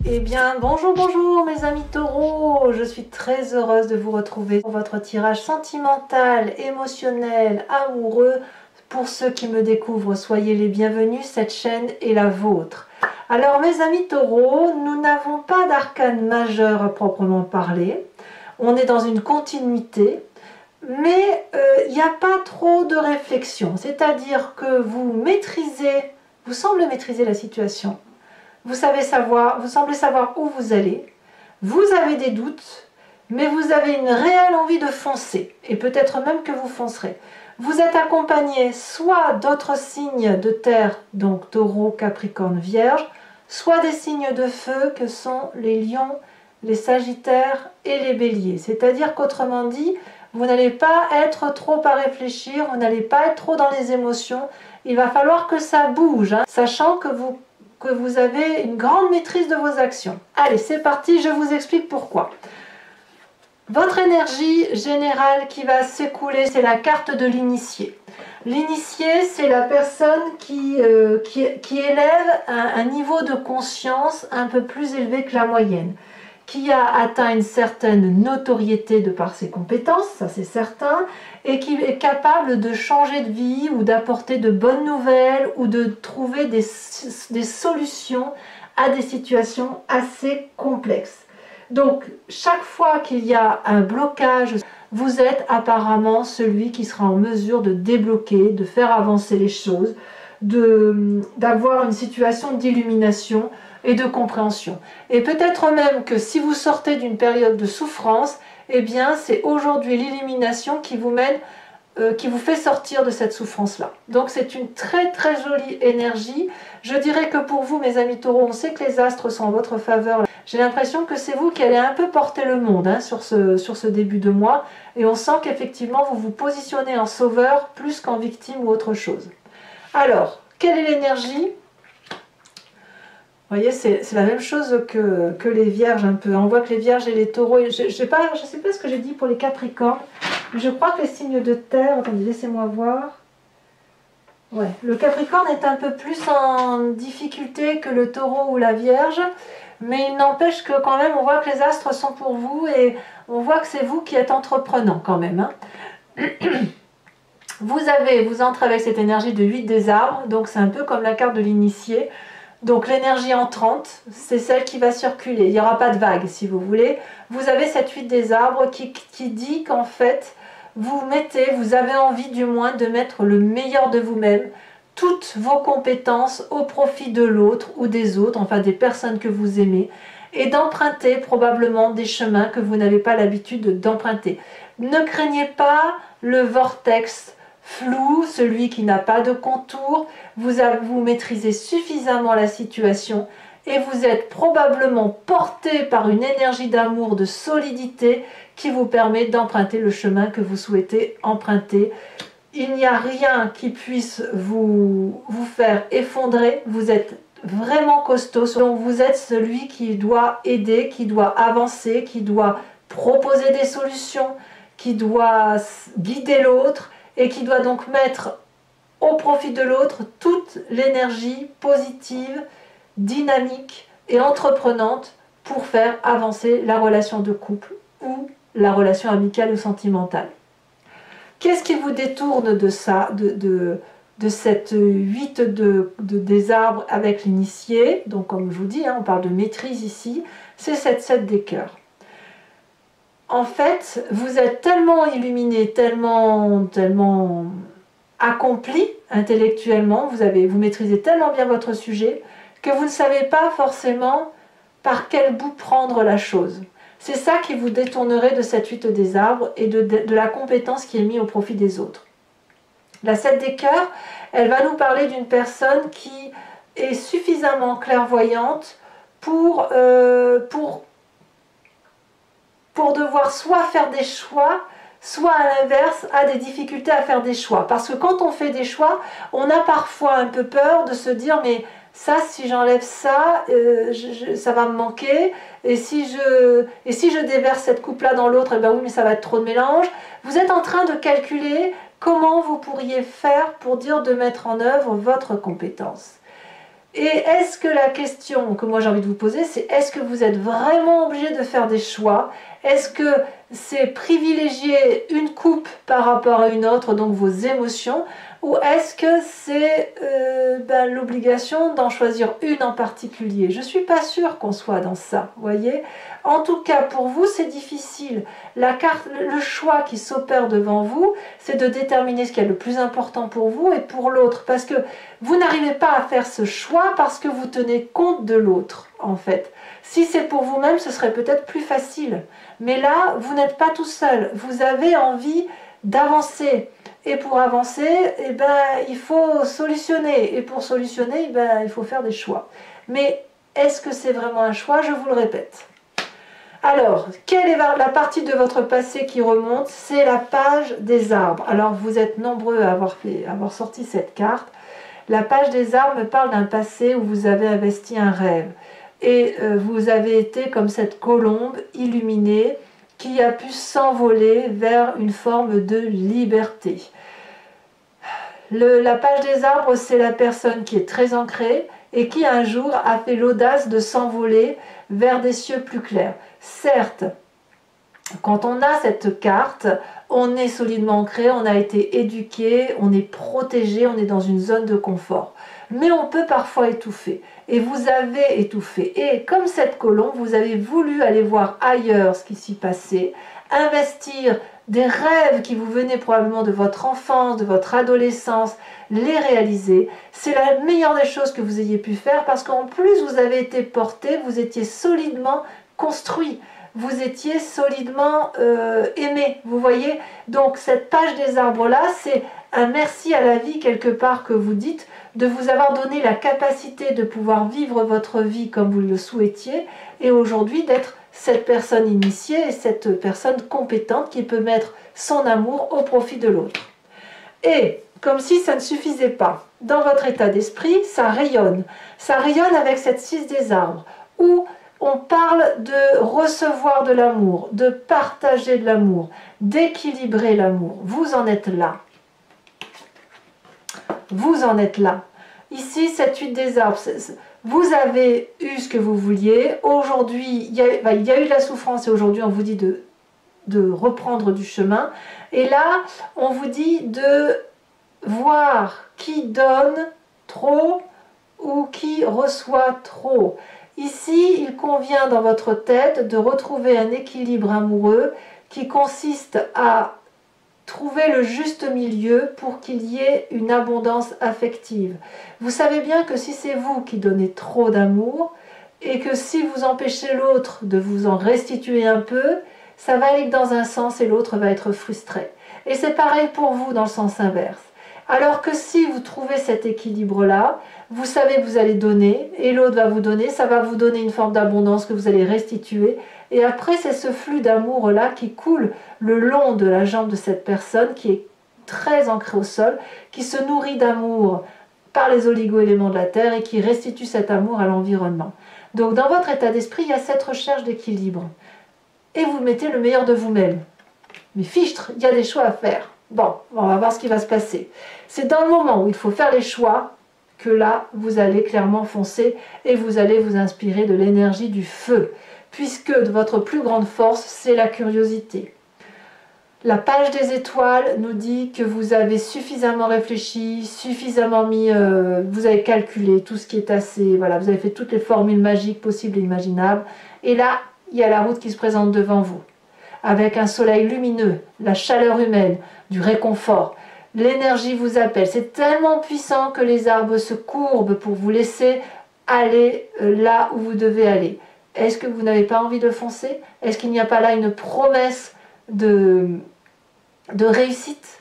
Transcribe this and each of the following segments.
Eh bien, bonjour, bonjour mes amis taureaux, je suis très heureuse de vous retrouver pour votre tirage sentimental, émotionnel, amoureux. Pour ceux qui me découvrent, soyez les bienvenus, cette chaîne est la vôtre. Alors mes amis taureaux, nous n'avons pas d'arcane majeur à proprement parler, on est dans une continuité, mais il n'y a pas trop de réflexion, c'est-à-dire que vous semblez maîtriser la situation. Vous semblez savoir où vous allez, vous avez des doutes, mais vous avez une réelle envie de foncer, et peut-être même que vous foncerez. Vous êtes accompagné soit d'autres signes de terre, donc taureau, capricorne, vierge, soit des signes de feu que sont les lions, les sagittaires et les béliers. C'est-à-dire qu'autrement dit, vous n'allez pas être trop à réfléchir, vous n'allez pas être trop dans les émotions, il va falloir que ça bouge, sachant que vous avez une grande maîtrise de vos actions. Allez, c'est parti, je vous explique pourquoi. Votre énergie générale qui va s'écouler, c'est la carte de l'initié. L'initié, c'est la personne qui élève un niveau de conscience un peu plus élevé que la moyenne, qui a atteint une certaine notoriété de par ses compétences, ça c'est certain, et qui est capable de changer de vie ou d'apporter de bonnes nouvelles ou de trouver des solutions à des situations assez complexes. Donc, chaque fois qu'il y a un blocage, vous êtes apparemment celui qui sera en mesure de débloquer, de faire avancer les choses, d'avoir une situation d'illumination et de compréhension. Et peut-être même que si vous sortez d'une période de souffrance, eh bien c'est aujourd'hui l'illumination qui vous mène, qui vous fait sortir de cette souffrance-là. Donc c'est une très très jolie énergie. Je dirais que pour vous, mes amis taureaux, on sait que les astres sont en votre faveur. J'ai l'impression que c'est vous qui allez un peu porter le monde sur ce début de mois. Et on sent qu'effectivement, vous vous positionnez en sauveur plus qu'en victime ou autre chose. Alors, quelle est l'énergie ? Vous voyez, c'est la même chose que les vierges un peu. On voit que les vierges et les taureaux, je ne sais pas ce que j'ai dit pour les capricornes, mais je crois que les signes de terre, attendez, laissez-moi voir. Ouais, le capricorne est un peu plus en difficulté que le taureau ou la vierge, mais il n'empêche que quand même, on voit que les astres sont pour vous et on voit que c'est vous qui êtes entreprenant quand même. Vous entrez avec cette énergie de 8 des arbres, donc c'est un peu comme la carte de l'initié. Donc l'énergie entrante, c'est celle qui va circuler, il n'y aura pas de vague si vous voulez. Vous avez cette 8 des arbres qui dit qu'en fait, vous avez envie du moins de mettre le meilleur de vous-même, toutes vos compétences au profit de l'autre ou des autres, enfin des personnes que vous aimez, et d'emprunter probablement des chemins que vous n'avez pas l'habitude d'emprunter. Ne craignez pas le vortex flou, celui qui n'a pas de contour, vous maîtrisez suffisamment la situation et vous êtes probablement porté par une énergie d'amour, de solidité qui vous permet d'emprunter le chemin que vous souhaitez emprunter. Il n'y a rien qui puisse vous faire effondrer, vous êtes vraiment costaud, donc vous êtes celui qui doit aider, qui doit avancer, qui doit proposer des solutions, qui doit guider l'autre, et qui doit donc mettre au profit de l'autre toute l'énergie positive, dynamique et entreprenante pour faire avancer la relation de couple ou la relation amicale ou sentimentale. Qu'est-ce qui vous détourne de ça, de cette 8 des arbres avec l'initié? Donc comme je vous dis, on parle de maîtrise ici, c'est cette 7 des cœurs. En fait, vous êtes tellement illuminé, tellement accompli intellectuellement, vous maîtrisez tellement bien votre sujet, que vous ne savez pas forcément par quel bout prendre la chose. C'est ça qui vous détournerait de cette 8 des arbres et de la compétence qui est mise au profit des autres. La 7 des cœurs, elle va nous parler d'une personne qui est suffisamment clairvoyante pour devoir soit faire des choix, soit à l'inverse a des difficultés à faire des choix. Parce que quand on fait des choix, on a parfois un peu peur de se dire mais ça, si j'enlève ça, ça va me manquer. Et si je déverse cette coupe-là dans l'autre, eh ben oui, mais ça va être trop de mélange. Vous êtes en train de calculer comment vous pourriez faire pour dire de mettre en œuvre votre compétence. Et est-ce que la question que moi j'ai envie de vous poser, c'est est-ce que vous êtes vraiment obligé de faire des choix? Est-ce que c'est privilégier une coupe par rapport à une autre, donc vos émotions, ou est-ce que c'est l'obligation d'en choisir une en particulier? Je ne suis pas sûre qu'on soit dans ça, vous voyez? En tout cas, pour vous, c'est difficile. La carte, le choix qui s'opère devant vous, c'est de déterminer ce qui est le plus important pour vous et pour l'autre, parce que vous n'arrivez pas à faire ce choix parce que vous tenez compte de l'autre, en fait. Si c'est pour vous-même, ce serait peut-être plus facile. Mais là, vous n'êtes pas tout seul. Vous avez envie d'avancer. Et pour avancer, eh ben, il faut solutionner. Et pour solutionner, eh ben, il faut faire des choix. Mais est-ce que c'est vraiment un choix? Je vous le répète. Alors, quelle est la partie de votre passé qui remonte? C'est la page des arbres. Alors, vous êtes nombreux à avoir sorti cette carte. La page des arbres me parle d'un passé où vous avez investi un rêve. Et vous avez été comme cette colombe illuminée qui a pu s'envoler vers une forme de liberté. La page des arbres, c'est la personne qui est très ancrée et qui un jour a fait l'audace de s'envoler vers des cieux plus clairs. Certes, quand on a cette carte, on est solidement ancré, on a été éduqué, on est protégé, on est dans une zone de confort. Mais on peut parfois étouffer. Et vous avez étouffé. Et comme cette colombe, vous avez voulu aller voir ailleurs ce qui s'y passait, investir des rêves qui vous venaient probablement de votre enfance, de votre adolescence, les réaliser. C'est la meilleure des choses que vous ayez pu faire parce qu'en plus vous avez été porté, vous étiez solidement construit. Vous étiez solidement aimé, vous voyez. Donc cette page des arbres là, c'est un merci à la vie quelque part que vous dites, de vous avoir donné la capacité de pouvoir vivre votre vie comme vous le souhaitiez, et aujourd'hui d'être cette personne initiée et cette personne compétente qui peut mettre son amour au profit de l'autre. Et comme si ça ne suffisait pas, dans votre état d'esprit, ça rayonne avec cette 6 des arbres, où on parle de recevoir de l'amour, de partager de l'amour, d'équilibrer l'amour. Vous en êtes là. Vous en êtes là. Ici, cette 8 des arbres, vous avez eu ce que vous vouliez. Aujourd'hui, il y a eu de la souffrance et aujourd'hui, on vous dit de reprendre du chemin. Et là, on vous dit de voir qui donne trop ou qui reçoit trop. Ici, il convient dans votre tête de retrouver un équilibre amoureux qui consiste à trouver le juste milieu pour qu'il y ait une abondance affective. Vous savez bien que si c'est vous qui donnez trop d'amour et que si vous empêchez l'autre de vous en restituer un peu, ça va aller dans un sens et l'autre va être frustré. Et c'est pareil pour vous dans le sens inverse. Alors que si vous trouvez cet équilibre-là, vous savez que vous allez donner et l'autre va vous donner, ça va vous donner une forme d'abondance que vous allez restituer. Et après, c'est ce flux d'amour-là qui coule le long de la jambe de cette personne qui est très ancrée au sol, qui se nourrit d'amour par les oligo-éléments de la terre et qui restitue cet amour à l'environnement. Donc dans votre état d'esprit, il y a cette recherche d'équilibre. Et vous mettez le meilleur de vous-même. Mais fichtre, il y a des choix à faire. Bon, on va voir ce qui va se passer. C'est dans le moment où il faut faire les choix que là, vous allez clairement foncer et vous allez vous inspirer de l'énergie du feu, puisque votre plus grande force, c'est la curiosité. La page des étoiles nous dit que vous avez suffisamment réfléchi, suffisamment vous avez calculé tout ce qui est assez, voilà, vous avez fait toutes les formules magiques possibles et imaginables. Et là, il y a la route qui se présente devant vous, avec un soleil lumineux, la chaleur humaine, du réconfort. L'énergie vous appelle. C'est tellement puissant que les arbres se courbent pour vous laisser aller là où vous devez aller. Est-ce que vous n'avez pas envie de foncer? Est-ce qu'il n'y a pas là une promesse de réussite?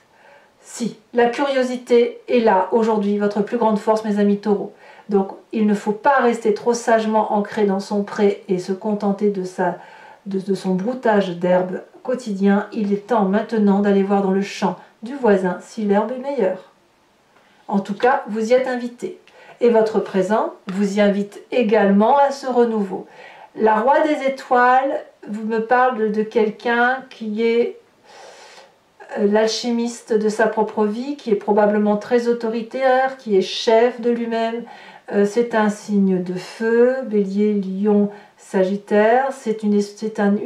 Si, la curiosité est là aujourd'hui, votre plus grande force, mes amis taureaux. Donc, il ne faut pas rester trop sagement ancré dans son pré et se contenter de son broutage d'herbe quotidien. Il est temps maintenant d'aller voir dans le champ du voisin si l'herbe est meilleure. En tout cas, vous y êtes invité. Et votre présent vous y invite également à ce renouveau. La Roi des étoiles vous me parle de quelqu'un qui est l'alchimiste de sa propre vie, qui est probablement très autoritaire, qui est chef de lui-même, C'est un signe de feu, Bélier, Lion, Sagittaire. C'est une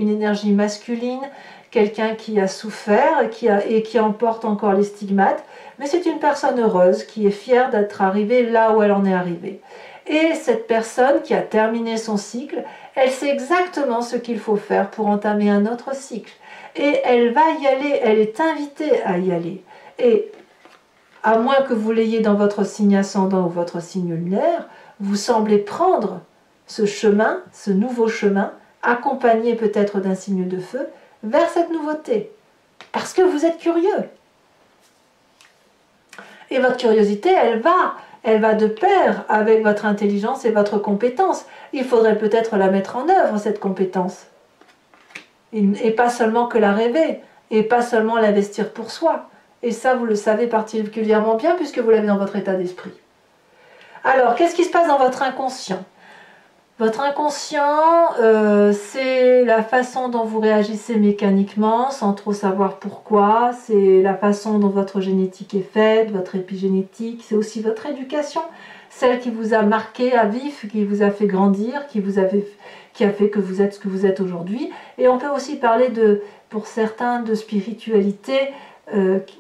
énergie masculine, quelqu'un qui a souffert et qui emporte encore les stigmates. Mais c'est une personne heureuse qui est fière d'être arrivée là où elle en est arrivée. Et cette personne qui a terminé son cycle, elle sait exactement ce qu'il faut faire pour entamer un autre cycle. Et elle va y aller, elle est invitée à y aller. Et à moins que vous l'ayez dans votre signe ascendant ou votre signe lunaire, vous semblez prendre ce chemin, ce nouveau chemin, accompagné peut-être d'un signe de feu, vers cette nouveauté. Parce que vous êtes curieux. Et votre curiosité, elle va de pair avec votre intelligence et votre compétence. Il faudrait peut-être la mettre en œuvre, cette compétence. Et pas seulement que la rêver, et pas seulement l'investir pour soi. Et ça, vous le savez particulièrement bien puisque vous l'avez dans votre état d'esprit. Alors, qu'est-ce qui se passe dans votre inconscient? Votre inconscient, c'est la façon dont vous réagissez mécaniquement, sans trop savoir pourquoi. C'est la façon dont votre génétique est faite, votre épigénétique. C'est aussi votre éducation, celle qui vous a marqué à vif, qui vous a fait grandir, qui a fait que vous êtes ce que vous êtes aujourd'hui. Et on peut aussi parler, pour certains, de spiritualité,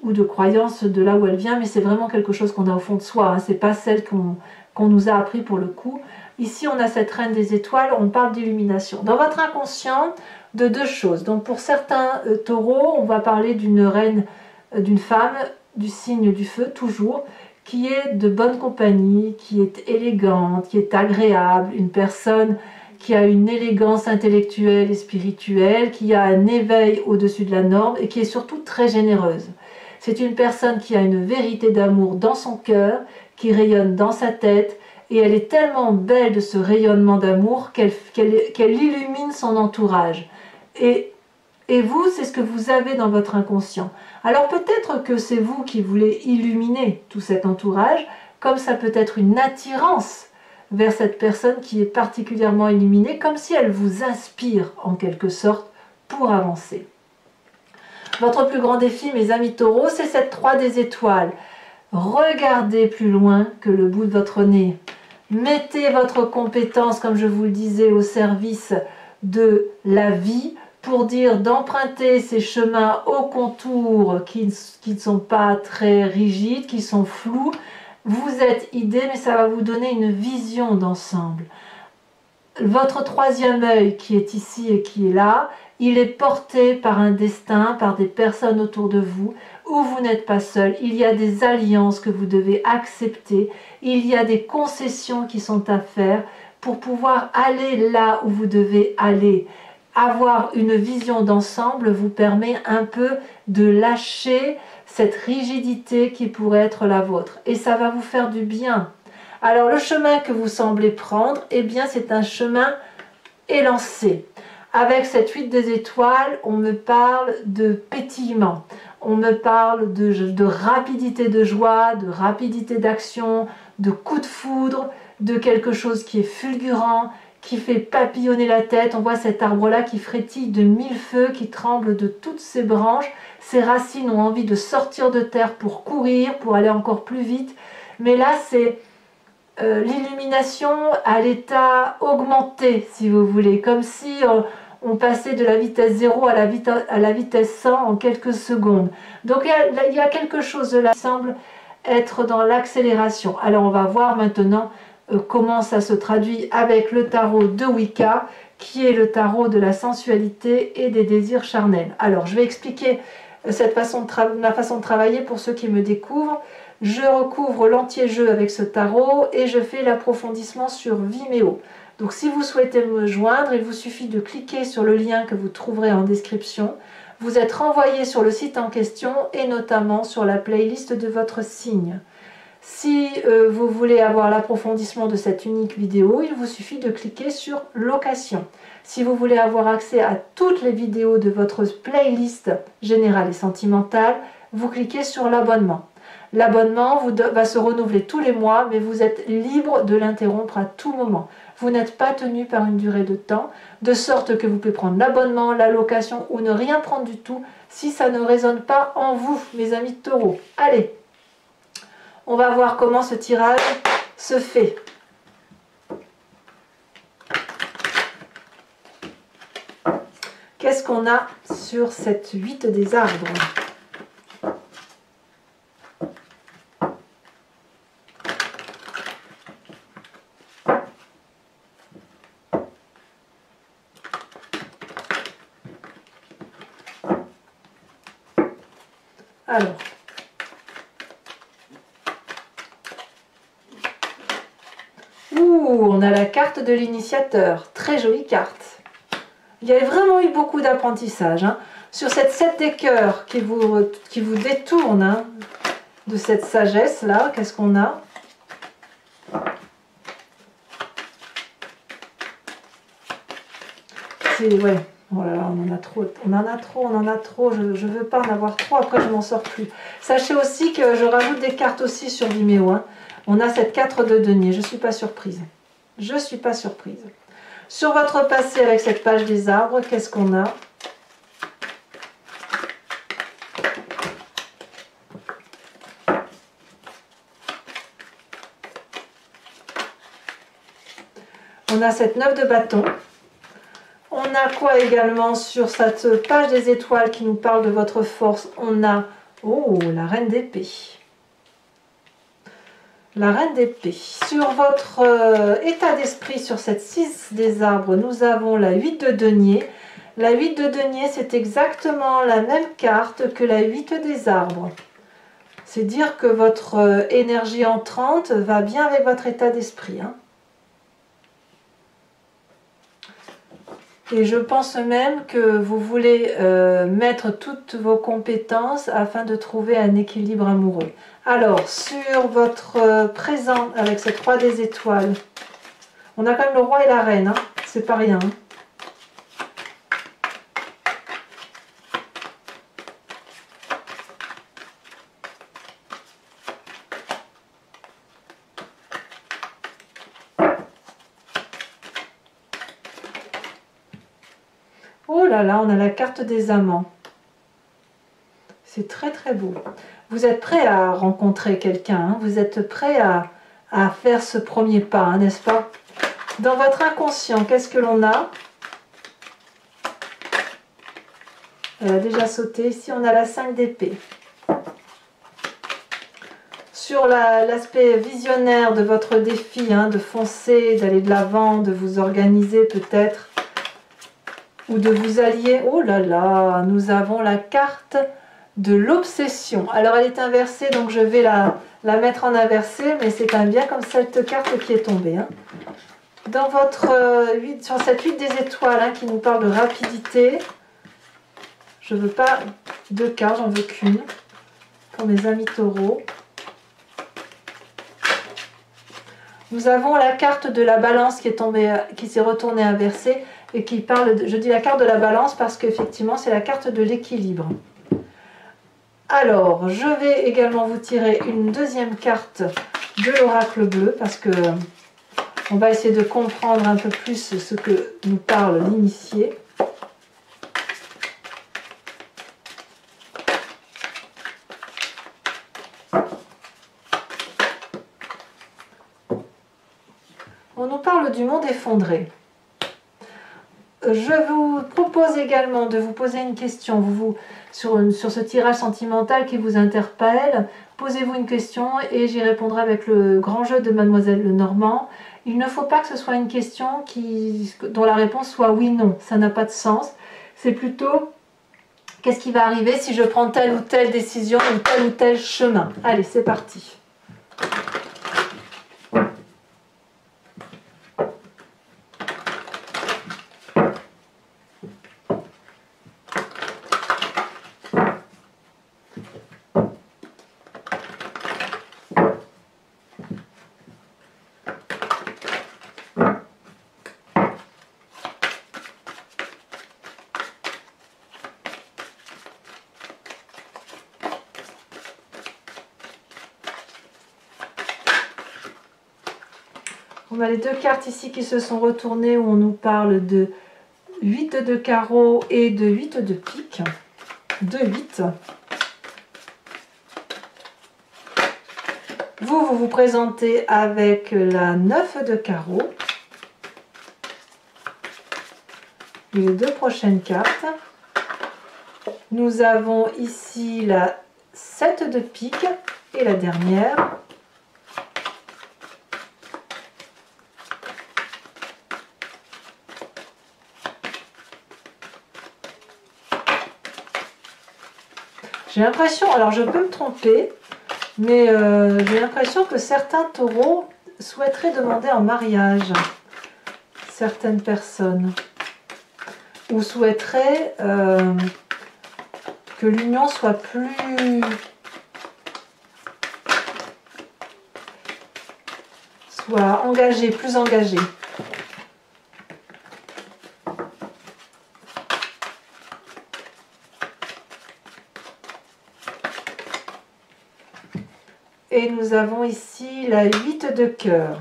ou de croyance de là où elle vient, mais c'est vraiment quelque chose qu'on a au fond de soi, hein. C'est pas celle qu'on nous a appris pour le coup. Ici on a cette reine des étoiles, on parle d'illumination. Dans votre inconscient, de deux choses. Donc pour certains taureaux, on va parler d'une reine, d'une femme du signe du feu, toujours, qui est de bonne compagnie, qui est élégante, qui est agréable, une personne qui a une élégance intellectuelle et spirituelle, qui a un éveil au-dessus de la norme et qui est surtout très généreuse. C'est une personne qui a une vérité d'amour dans son cœur, qui rayonne dans sa tête, et elle est tellement belle de ce rayonnement d'amour qu'elle illumine son entourage. Et vous, c'est ce que vous avez dans votre inconscient. Alors peut-être que c'est vous qui voulez illuminer tout cet entourage, comme ça peut être une attirance vers cette personne qui est particulièrement illuminée, comme si elle vous inspire en quelque sorte pour avancer. Votre plus grand défi, mes amis taureaux, c'est cette 3 des étoiles. Regardez plus loin que le bout de votre nez. Mettez votre compétence, comme je vous le disais, au service de la vie, pour dire d'emprunter ces chemins au contour qui ne sont pas très rigides, qui sont flous. Vous êtes idée, mais ça va vous donner une vision d'ensemble. Votre troisième œil qui est ici et qui est là, il est porté par un destin, par des personnes autour de vous, où vous n'êtes pas seul. Il y a des alliances que vous devez accepter, il y a des concessions qui sont à faire pour pouvoir aller là où vous devez aller. Avoir une vision d'ensemble vous permet un peu de lâcher cette rigidité qui pourrait être la vôtre. Et ça va vous faire du bien. Alors le chemin que vous semblez prendre, eh bien c'est un chemin élancé. Avec cette 8 des étoiles, on me parle de pétillement. On me parle de rapidité de joie, de rapidité d'action, de coup de foudre, de quelque chose qui est fulgurant, qui fait papillonner la tête. On voit cet arbre-là qui frétille de 1000 feux, qui tremble de toutes ses branches. Ses racines ont envie de sortir de terre pour courir, pour aller encore plus vite. Mais là, c'est l'illumination à l'état augmenté, si vous voulez. Comme si on passait de la vitesse 0 à la vitesse 100 en quelques secondes. Donc il y a quelque chose là qui semble être dans l'accélération. Alors on va voir maintenant comment ça se traduit avec le tarot de Wicca, qui est le tarot de la sensualité et des désirs charnels. Alors je vais expliquer ma façon de travailler pour ceux qui me découvrent. Je recouvre l'entier-jeu avec ce tarot et je fais l'approfondissement sur Vimeo. Donc si vous souhaitez me joindre, il vous suffit de cliquer sur le lien que vous trouverez en description. Vous êtes renvoyé sur le site en question et notamment sur la playlist de votre signe. Si vous voulez avoir l'approfondissement de cette unique vidéo, il vous suffit de cliquer sur location. Si vous voulez avoir accès à toutes les vidéos de votre playlist générale et sentimentale, vous cliquez sur l'abonnement. L'abonnement va se renouveler tous les mois, mais vous êtes libre de l'interrompre à tout moment. Vous n'êtes pas tenu par une durée de temps, de sorte que vous pouvez prendre l'abonnement, la location ou ne rien prendre du tout si ça ne résonne pas en vous, mes amis taureaux. Allez, on va voir comment ce tirage se fait. qu'est-ce qu'on a sur cette 8 des arbres? Alors, on a la carte de l'initiateur, très jolie carte. Il y a vraiment eu beaucoup d'apprentissage hein. Sur cette 7 des cœurs qui vous détourne hein, de cette sagesse là. Qu'est-ce qu'on a? Ouais. Oh là là, on en a trop, on en a trop, je ne veux pas en avoir trop, après je m'en sors plus. Sachez aussi que je rajoute des cartes aussi sur Vimeo. Hein. On a cette 4 de denier, je ne suis pas surprise. Je ne suis pas surprise. Sur votre passé avec cette page des arbres, qu'est-ce qu'on a? On a cette 9 de bâton. On a quoi également sur cette page des étoiles qui nous parle de votre force? On a, oh, la reine d'épée. La reine d'épée. Sur votre état d'esprit, sur cette 6 des arbres, nous avons la 8 de denier. La 8 de denier, c'est exactement la même carte que la 8 des arbres. C'est dire que votre énergie entrante va bien avec votre état d'esprit. Hein. Et je pense même que vous voulez mettre toutes vos compétences afin de trouver un équilibre amoureux. Alors, sur votre présent avec cette roi des étoiles, on a quand même le roi et la reine, hein, c'est pas rien. Hein. Oh là là, on a la carte des amants. C'est très très beau. Vous êtes prêt à rencontrer quelqu'un, hein, vous êtes prêt à faire ce premier pas, hein, n'est-ce pas? Dans votre inconscient, qu'est-ce que l'on a? Elle a déjà sauté. Ici, on a la 5 d'épée. Sur l'aspect visionnaire de votre défi, hein, de foncer, d'aller de l'avant, de vous organiser peut-être, ou de vous allier. Oh là là, nous avons la carte de l'obsession. Alors elle est inversée, donc je vais la mettre en inversée, mais c'est quand même bien comme cette carte qui est tombée. Hein. Dans votre 8, sur cette 8 des étoiles hein, qui nous parle de rapidité, je ne veux pas 2 cartes, j'en veux qu'une pour mes amis taureaux. Nous avons la carte de la balance qui est tombée, qui s'est retournée inversée et qui parle, je dis la carte de la balance parce qu'effectivement c'est la carte de l'équilibre. Alors, je vais également vous tirer une deuxième carte de l'oracle bleu parce que on va essayer de comprendre un peu plus ce que nous parle l'initié. On nous parle du monde effondré. Je vous propose également de vous poser une question sur ce tirage sentimental qui vous interpelle. Posez-vous une question et j'y répondrai avec le grand jeu de Mademoiselle Lenormand. Il ne faut pas que ce soit une question dont la réponse soit oui/non. Ça n'a pas de sens. C'est plutôt qu'est-ce qui va arriver si je prends telle ou telle décision ou tel chemin. Allez, c'est parti. On a les deux cartes ici qui se sont retournées où on nous parle de 8 de carreau et de 8 de pique. De 8. Vous vous présentez avec la 9 de carreau. Les deux prochaines cartes. Nous avons ici la 7 de pique et la dernière. J'ai l'impression, alors je peux me tromper, mais j'ai l'impression que certains taureaux souhaiteraient demander en mariage certaines personnes. Ou souhaiteraient que l'union soit engagée, plus engagée. Et nous avons ici la 8 de cœur.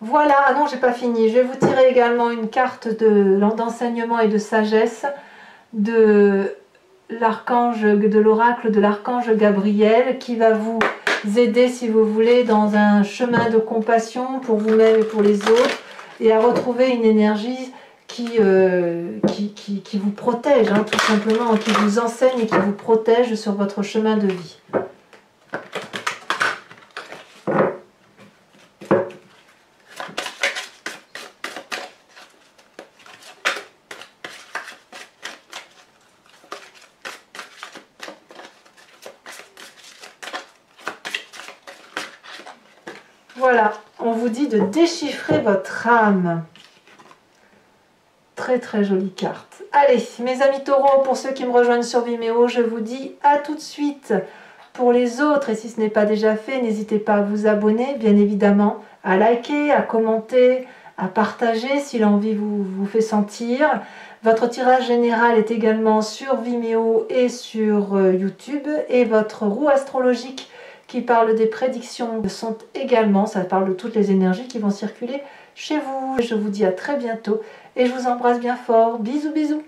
Voilà, ah non, j'ai pas fini. Je vais vous tirer également une carte d'enseignement et de sagesse de l'oracle de l'archange Gabriel, qui va vous aider, si vous voulez, dans un chemin de compassion pour vous-même et pour les autres, et à retrouver une énergie qui vous protège, hein, tout simplement, qui vous enseigne et qui vous protège sur votre chemin de vie. Voilà, on vous dit de déchiffrer votre âme. Très très jolie carte. Allez, mes amis taureaux, pour ceux qui me rejoignent sur Vimeo, je vous dis à tout de suite. Pour les autres, et si ce n'est pas déjà fait, n'hésitez pas à vous abonner, bien évidemment, à liker, à commenter, à partager si l'envie vous fait sentir. Votre tirage général est également sur Vimeo et sur YouTube, et votre roue astrologique qui parle des prédictions sont également, ça parle de toutes les énergies qui vont circuler chez vous. Je vous dis à très bientôt et je vous embrasse bien fort. Bisous bisous.